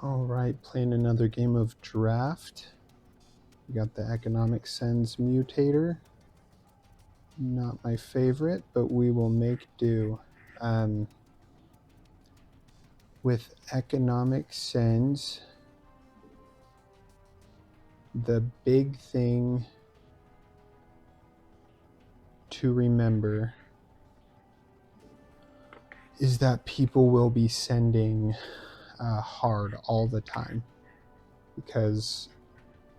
All right, playing another game of draft. We got the economic sends mutator. Not my favorite, but we will make do. With economic sends, the big thing to remember is that people will be sending hard all the time because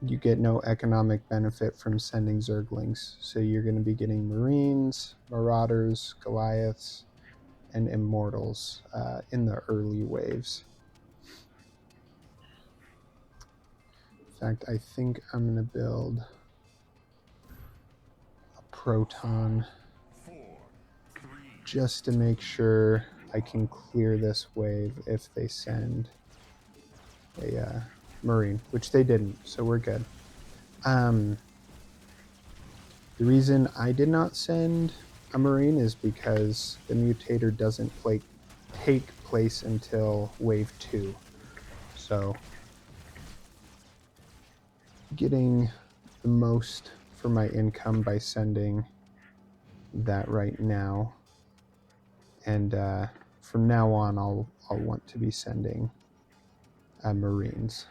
you get no economic benefit from sending Zerglings. So you're going to be getting Marines, Marauders, Goliaths, and Immortals in the early waves. In fact, I think I'm going to build a Proton just to make sure I can clear this wave if they send a Marine, which they didn't, so we're good. The reason I did not send a Marine is because the mutator doesn't take place until wave 2. So getting the most for my income by sending that right now. And from now on, I'll want to be sending Marines.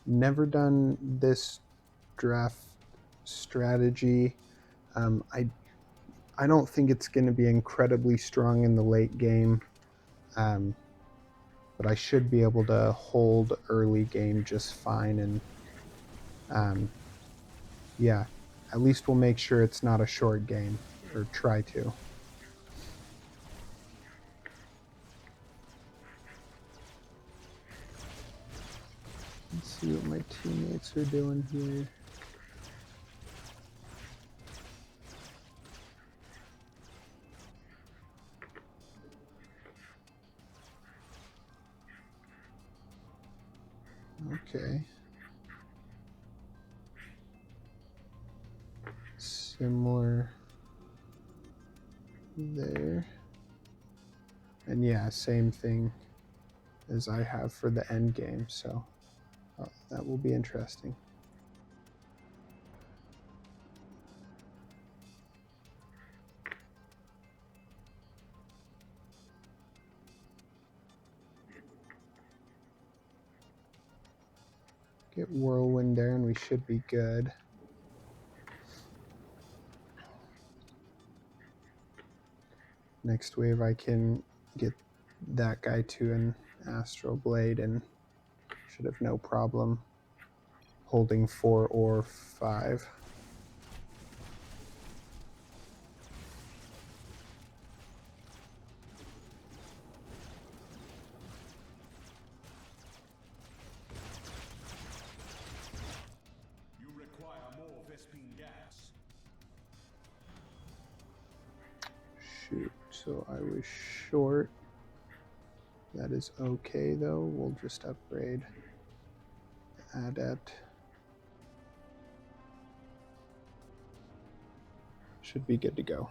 Never done this draft strategy. I don't think it's going to be incredibly strong in the late game, but I should be able to hold early game just fine. And yeah, at least we'll make sure it's not a short game, or try to. Let's see what my teammates are doing here. Okay. Similar there. And yeah, same thing as I have for the end game, so that will be interesting. Get Whirlwind there and we should be good. Next wave I can get that guy to an Astral Blade and should have no problem holding 4 or 5. You require more Vespine gas. Shoot, so I was short. That is okay though, we'll just upgrade Adept. Should be good to go.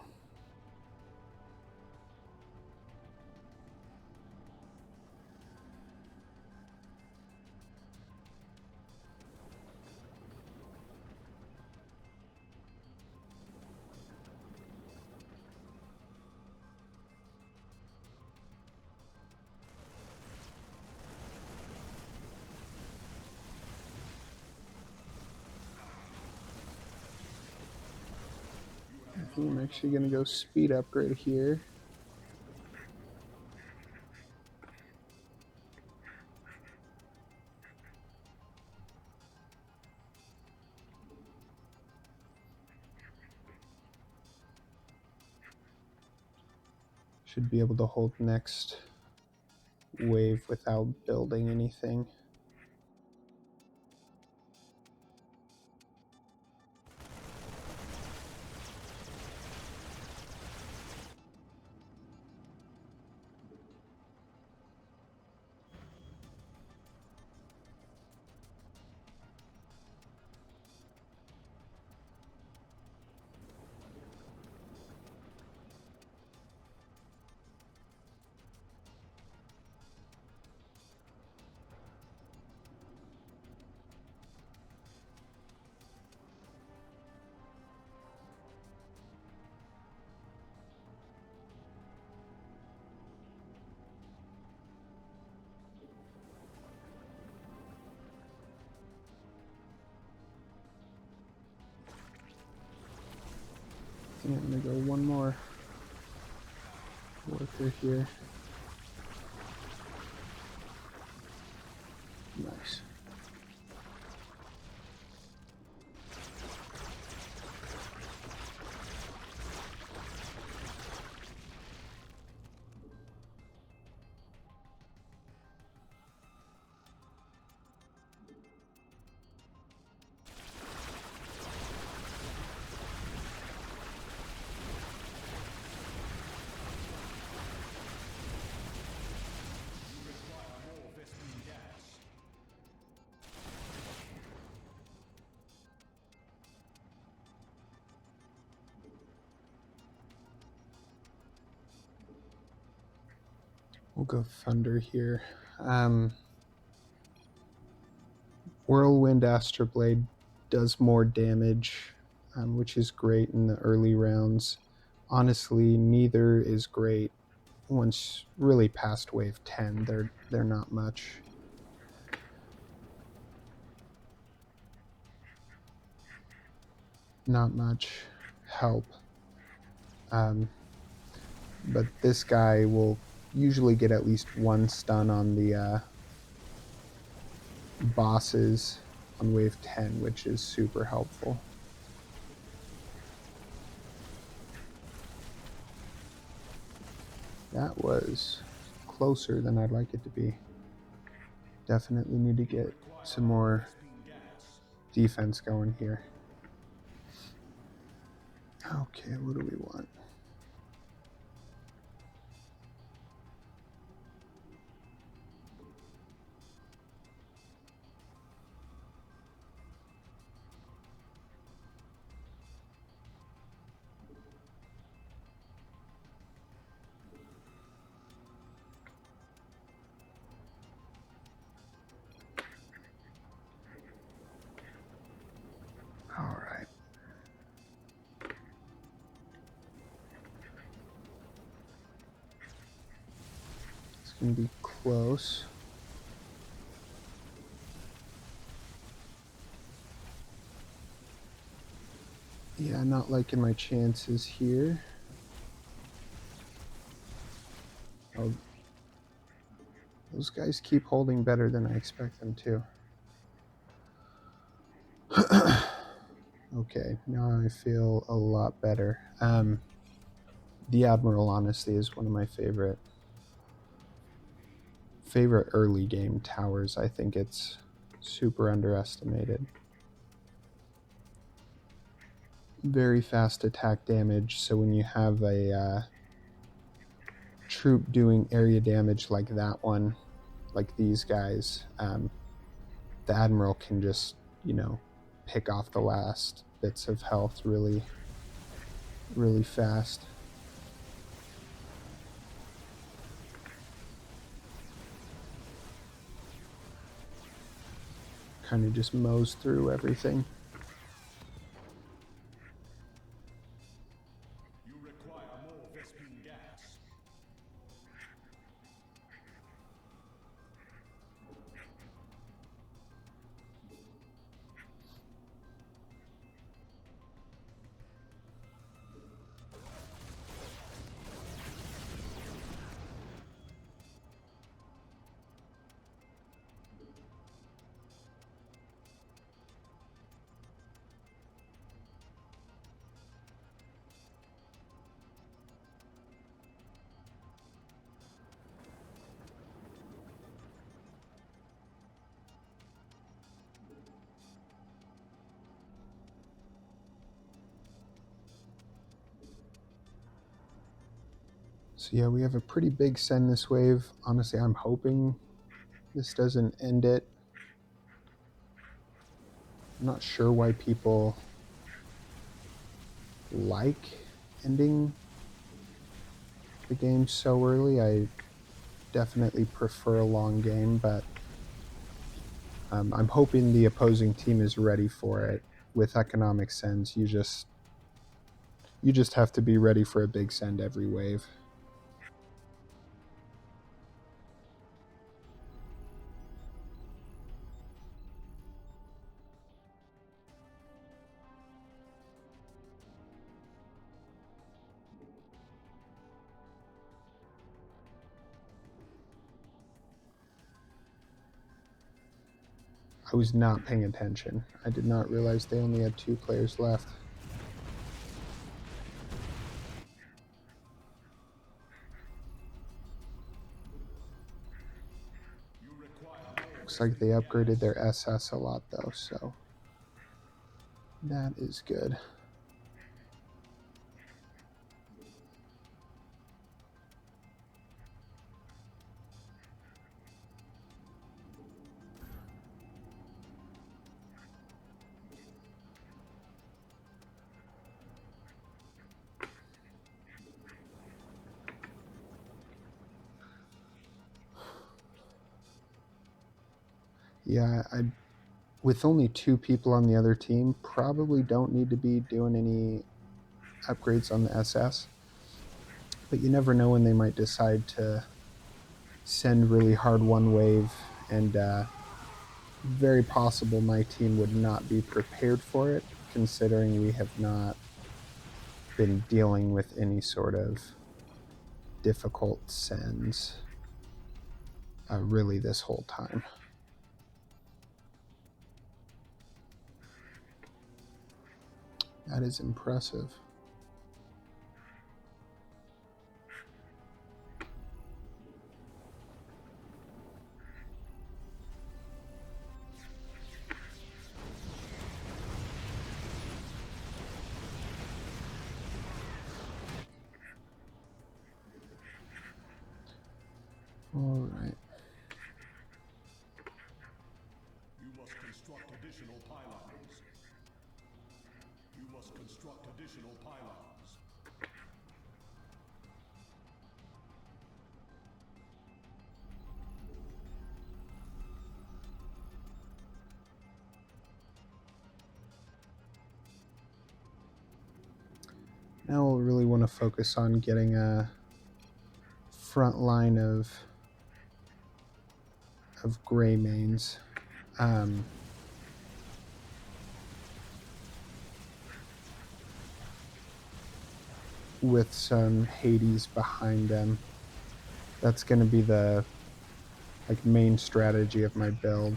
I'm actually going to go speed upgrade here. Should be able to hold next wave without building anything. think I'm gonna go one more worker here. Nice. We'll go Thunder here. Whirlwind Astroblade does more damage, which is great in the early rounds. Honestly, neither is great once really past wave 10. They're not much. Not much help. But this guy will usually get at least one stun on the bosses on wave 10, which is super helpful. That was closer than I'd like it to be. Definitely need to get some more defense going here. Okay, what do we want? All right. It's going to be close. Yeah, not liking my chances here. Oh, those guys keep holding better than I expect them to. Okay, now I feel a lot better. The Admiral, honestly, is one of my favorite early game towers. I think it's super underestimated. Very fast attack damage, so when you have a troop doing area damage like that one, like these guys, the Admiral can just, pick off the last bits of health really, really fast. Kind of just mows through everything. You require more Vespene gas. So yeah, we have a pretty big send this wave. Honestly, I'm hoping this doesn't end it. I'm not sure why people like ending the game so early. I definitely prefer a long game, but I'm hoping the opposing team is ready for it. With economic sends, you just have to be ready for a big send every wave. I was not paying attention. I did not realize they only had 2 players left. You require more Looks like they upgraded their SS a lot though, so that is good. Yeah, with only 2 people on the other team, probably don't need to be doing any upgrades on the SS. But you never know when they might decide to send really hard one wave, and very possible my team would not be prepared for it, considering we have not been dealing with any sort of difficult sends really this whole time. That is impressive. All right. You must construct additional pylons. You must construct additional pylons. Now we'll really want to focus on getting a front line of gray mains. With some Hades behind them. That's going to be the main strategy of my build.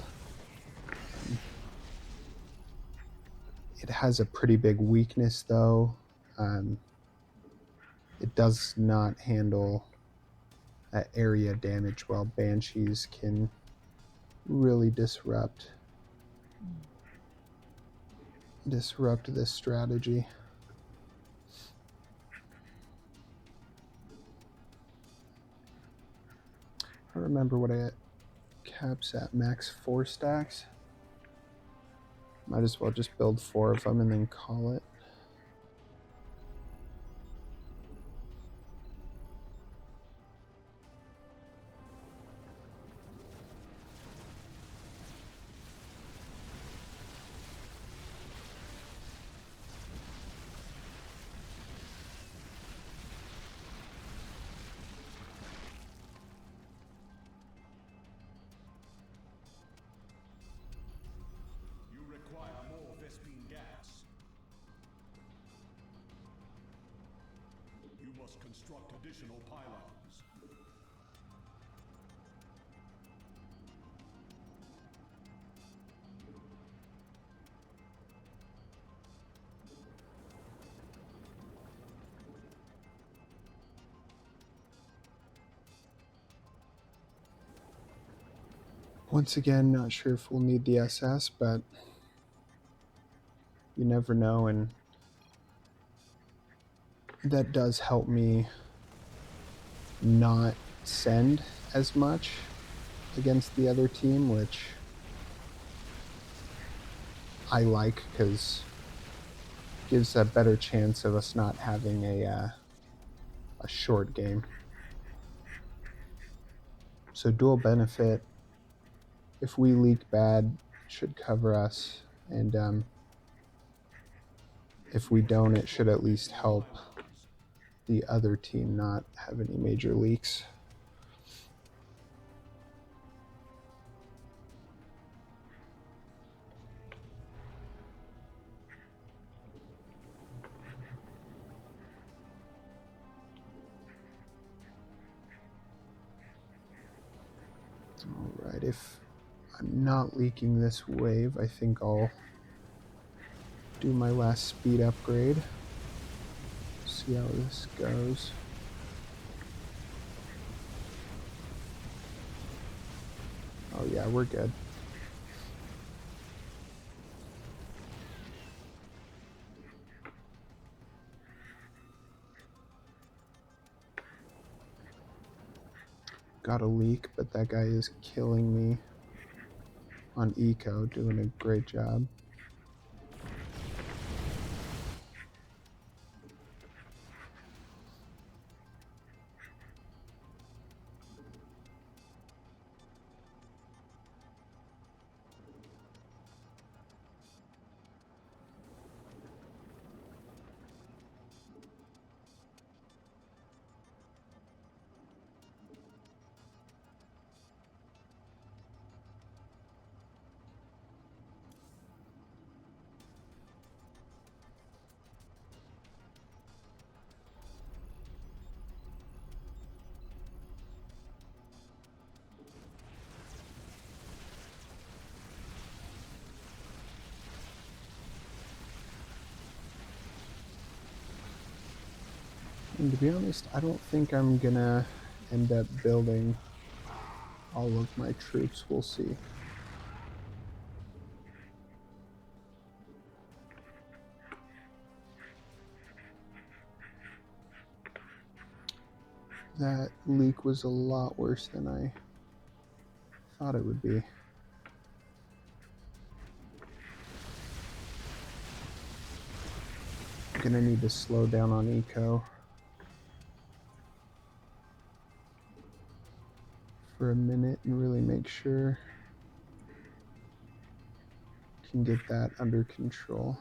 It has a pretty big weakness though. It does not handle area damage well. Banshees can really disrupt this strategy. I don't remember what I caps at. Max 4 stacks. Might as well just build 4 of them and then call it. You require more Vespene gas. You must construct additional pylons. Once again, not sure if we'll need the SS, but you never know, and that does help me not send as much against the other team, which I like because gives a better chance of us not having a short game. So dual benefit, if we leak bad, should cover us, and if we don't, it should at least help the other team not have any major leaks. All right, if I'm not leaking this wave. I think I'll do my last speed upgrade. See how this goes. Oh yeah, we're good. Got a leak, but that guy is killing me on eco, doing a great job. And to be honest, I don't think I'm gonna end up building all of my troops. We'll see. That leak was a lot worse than I thought it would be. I'm gonna need to slow down on eco for a minute and really make sure I can get that under control.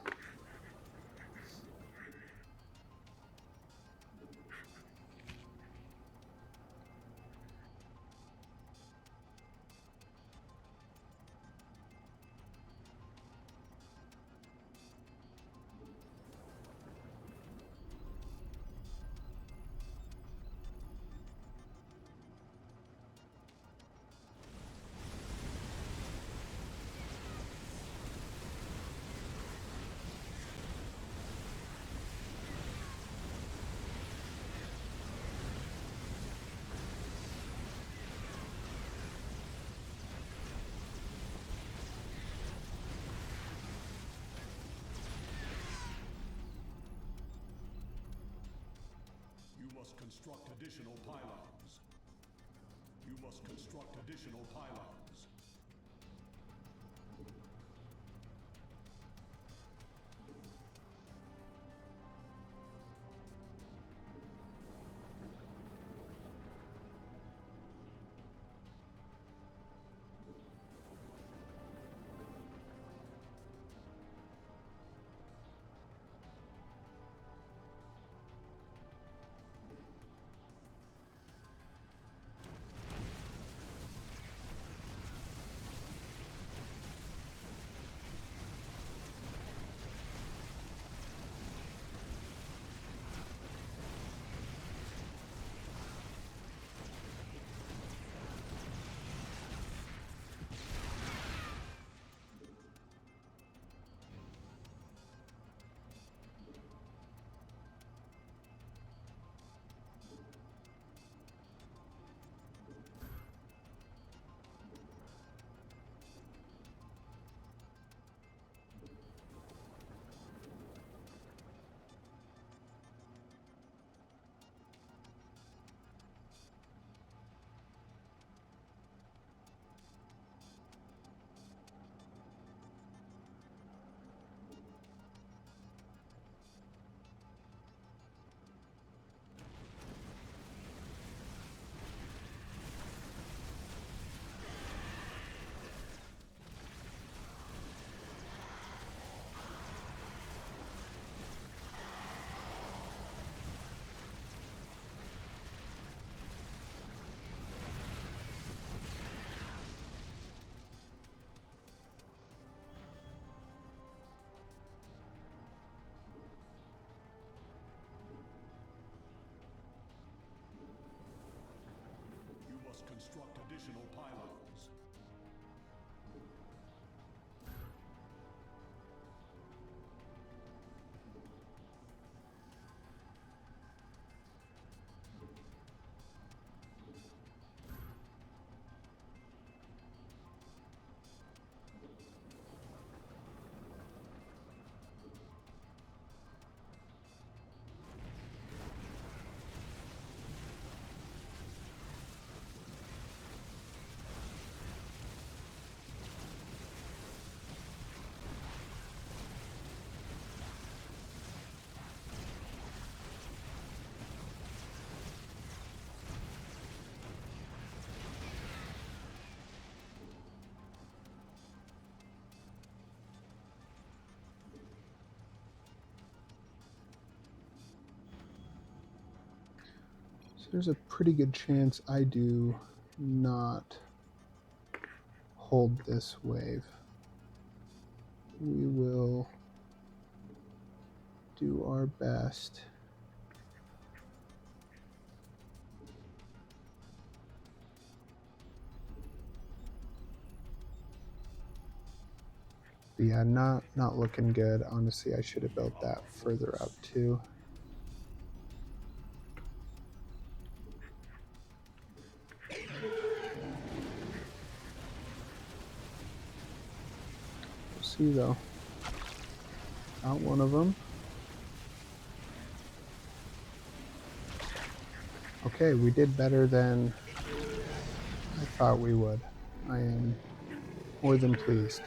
You must construct additional pylons. You must construct additional pylons. So there's a pretty good chance I do not hold this wave. We will do our best. But yeah, not looking good. Honestly, I should have built that further up too. We'll see though. Not one of them. Okay, we did better than I thought we would. I am more than pleased.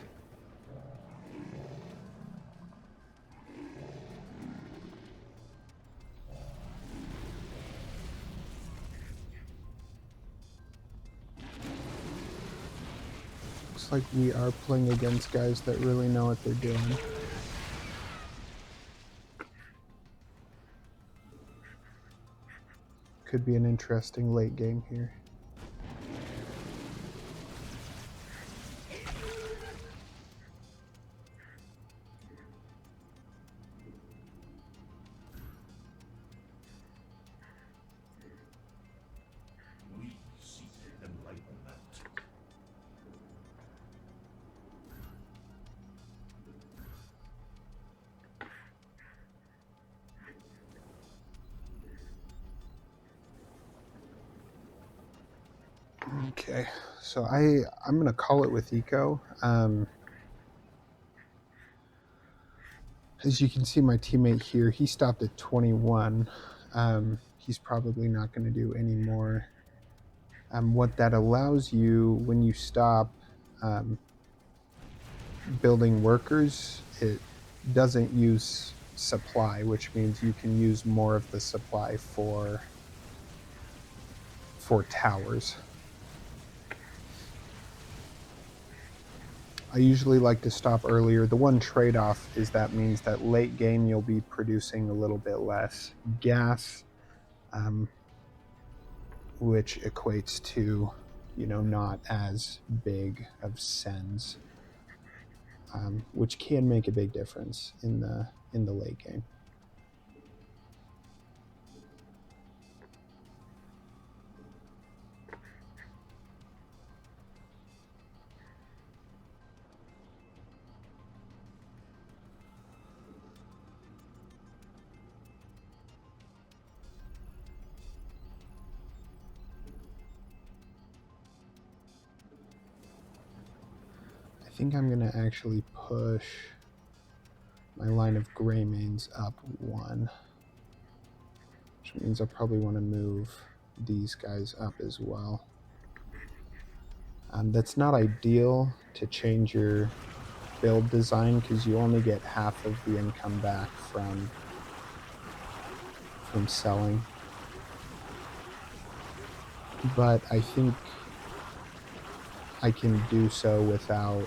Looks like we are playing against guys that really know what they're doing. Could be an interesting late game here. We seek enlightenment. Okay, so I'm gonna call it with eco. As you can see, my teammate here, he stopped at 21. He's probably not going to do any more. What that allows you when you stop building workers, it doesn't use supply, which means you can use more of the supply for towers. I usually like to stop earlier. The one trade-off is that means that late game you'll be producing a little bit less gas, which equates to, not as big of sends, which can make a big difference in the late game. I think I'm going to actually push my line of gray mains up one, which means I'll probably want to move these guys up as well. That's not ideal to change your build design because you only get half of the income back from selling. But I think I can do so without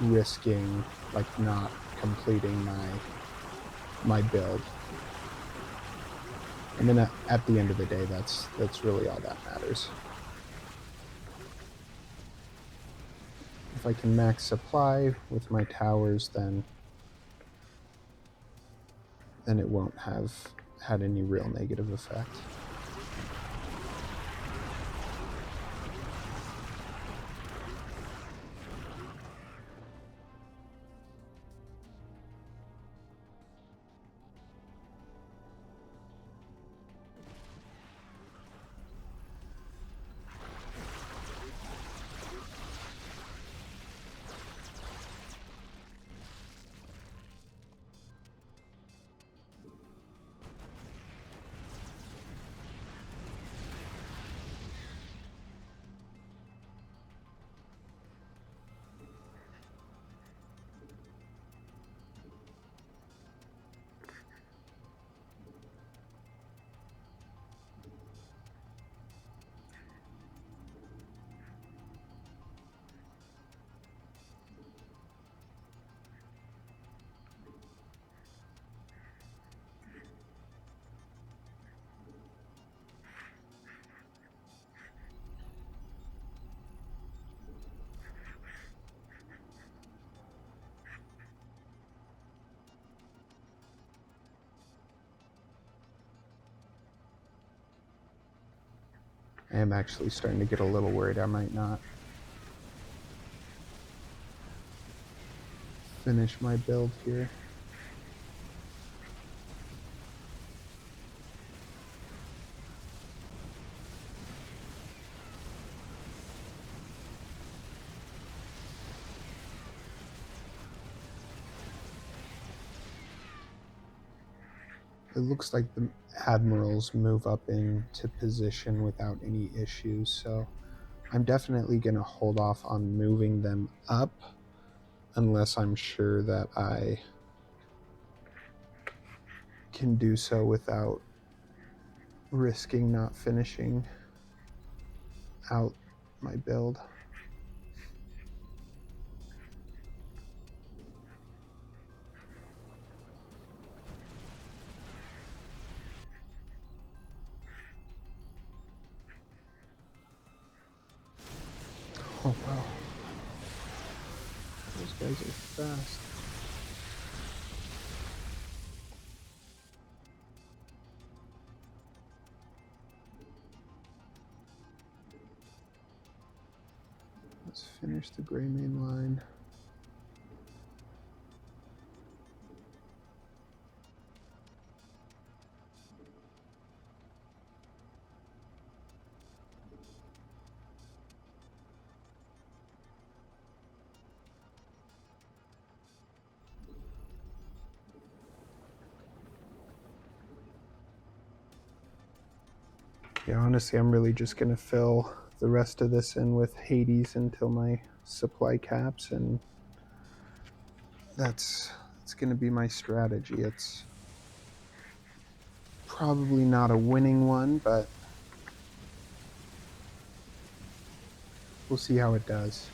risking not completing my build. And then at the end of the day, that's really all that matters. If I can max supply with my towers, then it won't have had any real negative effect. I am actually starting to get a little worried I might not finish my build here. It looks like the admirals move up into position without any issues, so I'm definitely going to hold off on moving them up unless I'm sure that I can do so without risking not finishing out my build. Oh wow, those guys are fast. Let's finish the gray main line. Yeah, honestly, I'm really just going to fill the rest of this in with Hades until my supply caps, and that's going to be my strategy. It's probably not a winning one, but we'll see how it does.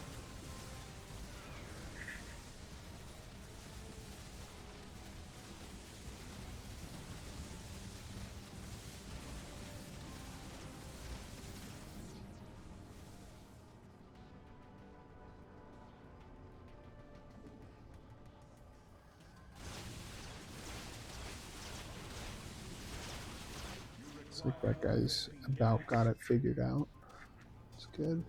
Looks like that guy's about got it figured out. It's good.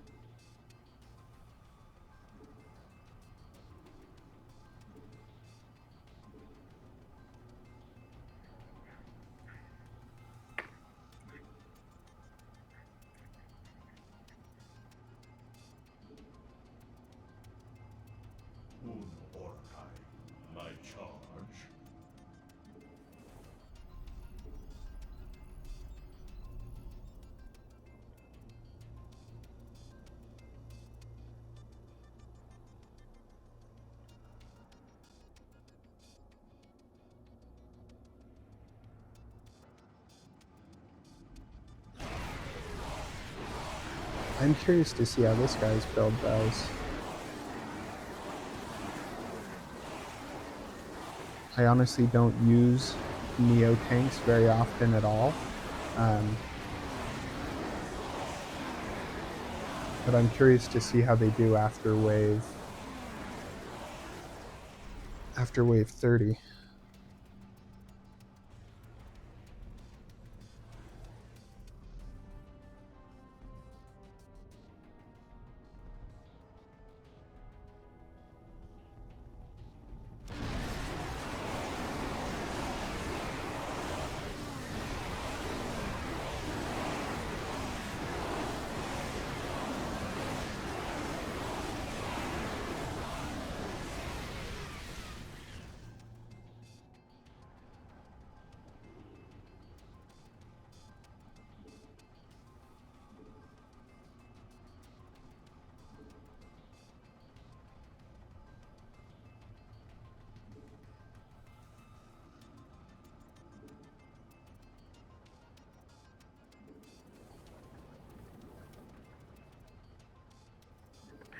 My charge. I'm curious to see how this guy's build does. I honestly don't use Neo tanks very often at all. But I'm curious to see how they do after wave 30.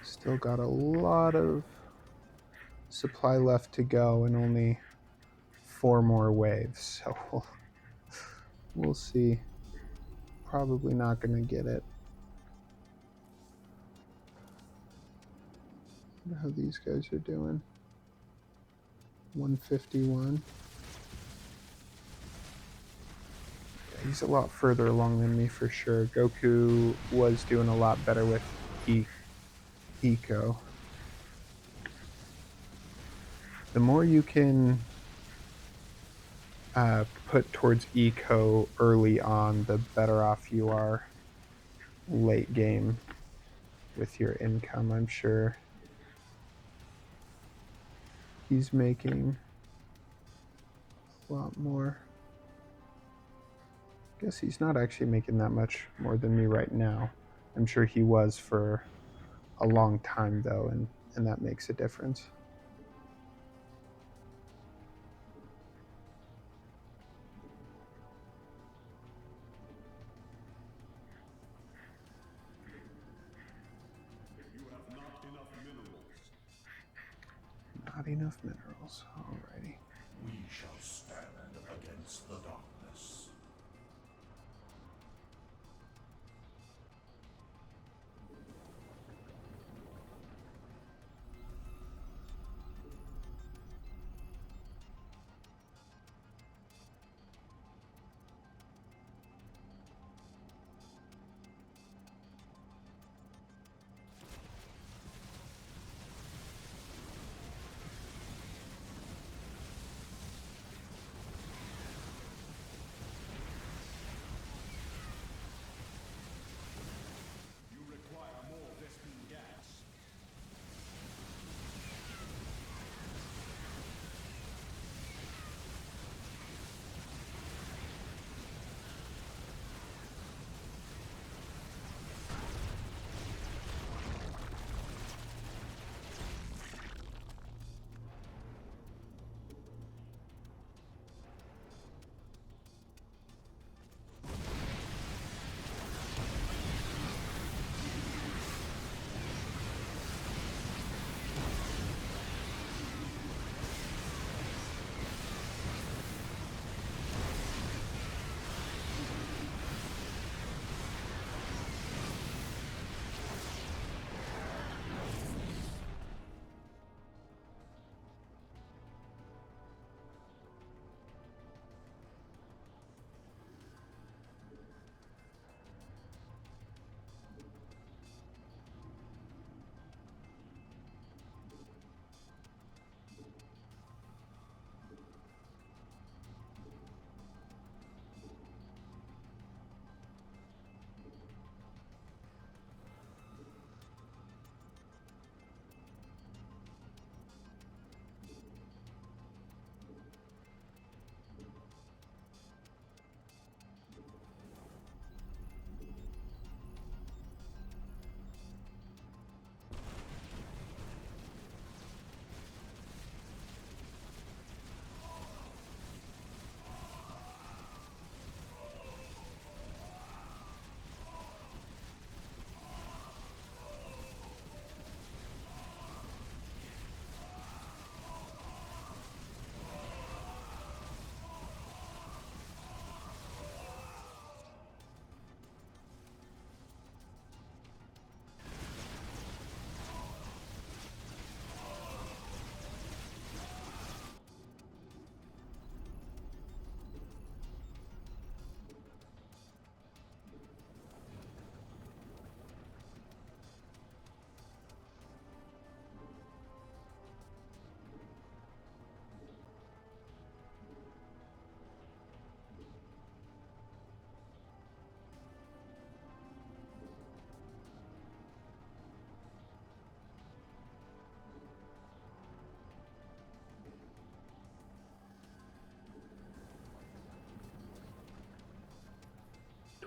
Still got a lot of supply left to go and only 4 more waves, so we'll see. Probably not going to get it. I wonder how these guys are doing. 151. he's a lot further along than me for sure. Goku was doing a lot better with eco. The more you can put towards eco early on, the better off you are late game with your income, I'm sure. He's making a lot more. Guess he's not actually making that much more than me right now. I'm sure he was for a long time though, and that makes a difference. You have not enough minerals. Not enough minerals. Alrighty. We shall stand against the darkness. You require more Vespene gas.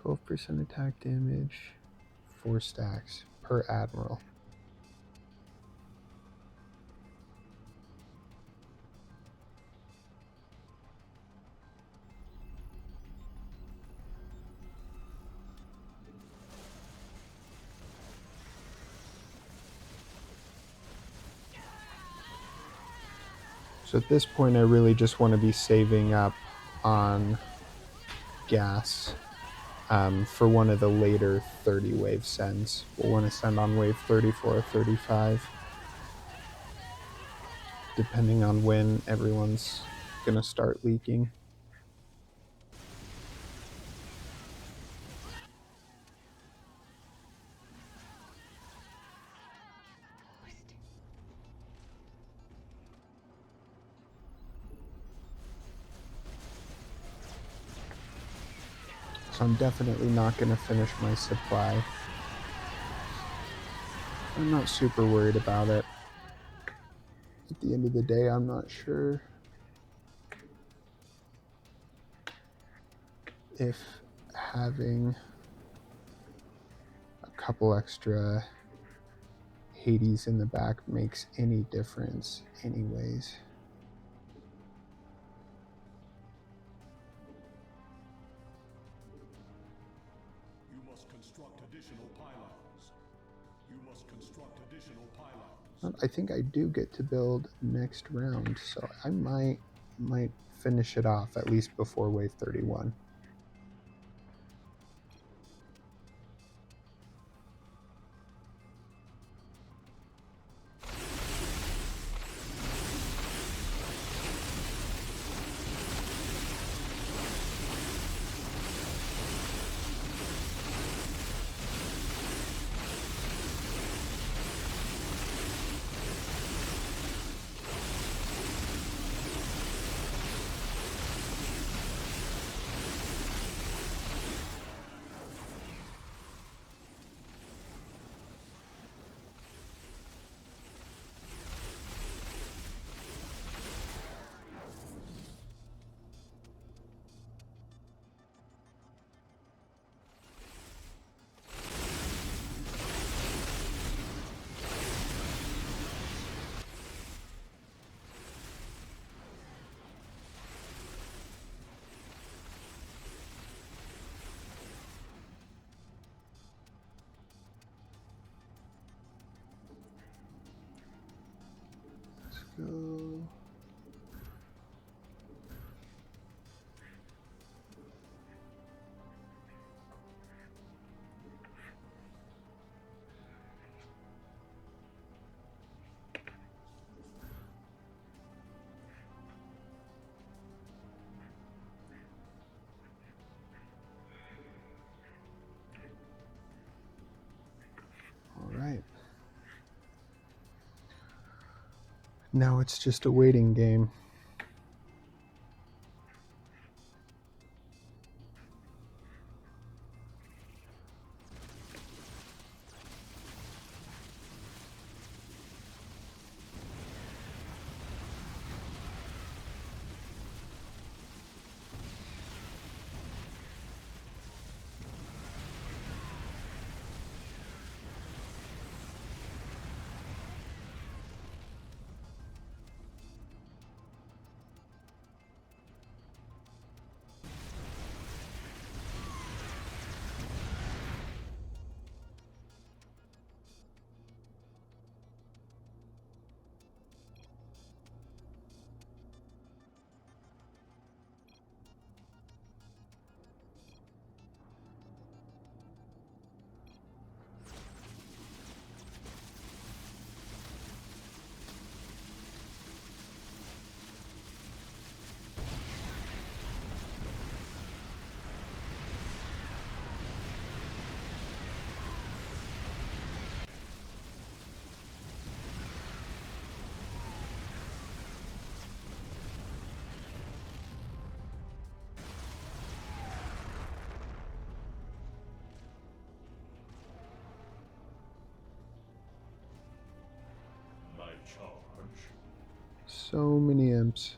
%12 attack damage, 4 stacks per admiral. So at this point, I really just want to be saving up on gas for one of the later 30 wave sends. We'll want to send on wave 34 or 35, depending on when everyone's going to start leaking. so I'm definitely not going to finish my supply. I'm not super worried about it. At the end of the day, I'm not sure if having a couple extra Hades in the back makes any difference anyways. You must construct additional pylons. You must construct additional pylons. I think I do get to build next round, so I might finish it off at least before wave 31. Go. All right. Now it's just a waiting game. Charge. So many imps.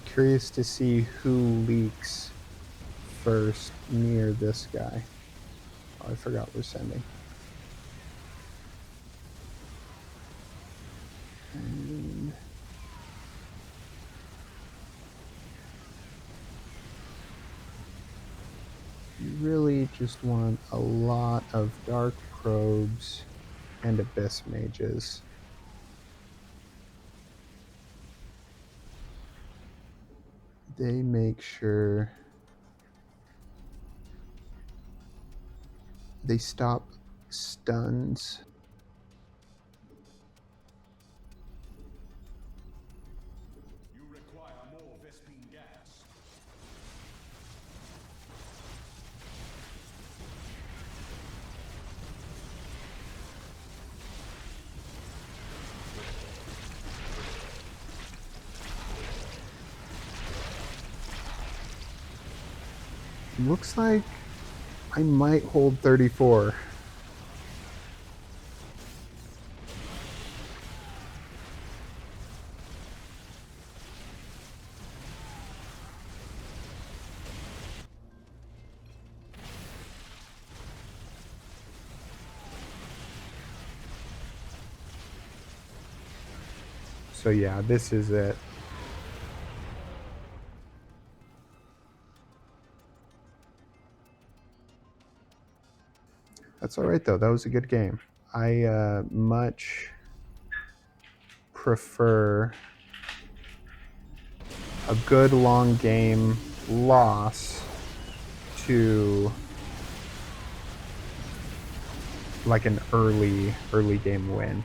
Curious to see who leaks first near this guy. Oh, I forgot we're sending. And you really just want a lot of dark probes and abyss mages. they make sure they stop stuns. You require more Vespine gas. Looks like I might hold 34. So yeah, this is it. That's all right though. That was a good game. I much prefer a good long game loss to like an early game win.